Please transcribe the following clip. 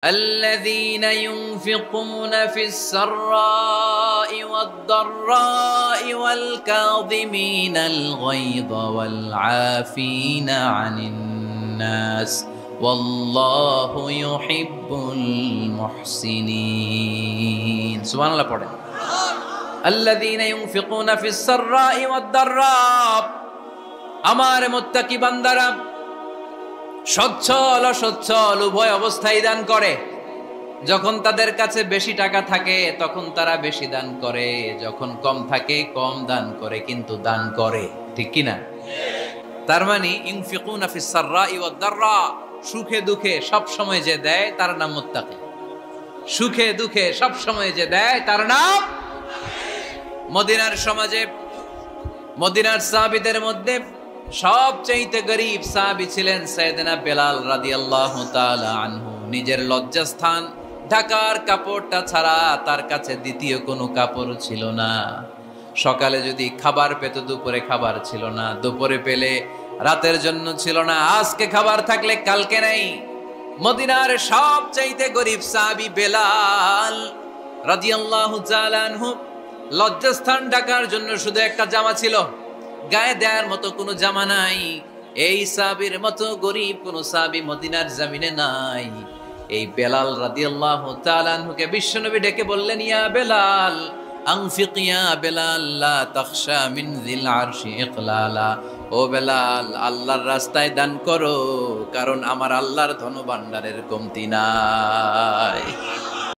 الذين ينفقون في السراء والضراء والكاظمين الغيظ والعافين عن الناس والله يحب المحسنين سبحان الله পড়েন الذين ينفقون في السراء والضراء আমার মুত্তাকি বান্দারা সচ্ছল অসচ্ছল উভয় অবস্থায় দান করে। যখন তাদের কাছে বেশি টাকা থাকে তখন তারা বেশি দান করে, যখন কম থাকে কম দান করে, কিন্তু দান করে, ঠিক কি না? তার মানে ইনফিকুনা ফিস সাররাই ওয়াদ দাররা, সুখে দুঃখে সব সময় যে দেয় তার নাম মুত্তাকি। সুখে দুঃখে সব সময় যে দেয় তার নাম। মদিনার সমাজে মদিনার সাহাবীদের মধ্যে সবচেয়ে গরীব সাহাবী ছিলেন সাইয়েদনা বেলাল রাদিয়াল্লাহু তাআলা আনহু। নিজের লজ্জাস্থান ঢাকার কাপড়টা ছাড়া তার কাছে দ্বিতীয় কোনো কাপড় ছিল না। সকালে যদি খাবার পেত, দুপুরে খাবার ছিল না, দুপুরে পেলে রাতের জন্য ছিল না, আজকে খাবার থাকলে কালকে নাই। মদিনার সবচেয়ে গরীব সাহাবী বেলাল রাদিয়াল্লাহু তাআলা আনহু, লজ্জাস্থান ঢাকার জন্য শুধু একটা জামা ছিল, গায়ে দেওয়ার মতো কোনো জামা নাই। এই সাহাবীর মতো গরীব কোন সাহাবী মদিনার জমিনে নাই। এই বেলাল রাদিয়াল্লাহু তাআলা আনহুকে বিশ্বনবী ডেকে বললেন, ইয়া বেলাল আনফিক ইয়া বেলাল লা তাখশা মিন যিল আরশি ইকলালা। ও বেলাল, আল্লাহর রাস্তায় দান করো, কারণ আমার আল্লাহর ধনভাণ্ডারের কমতি নাই।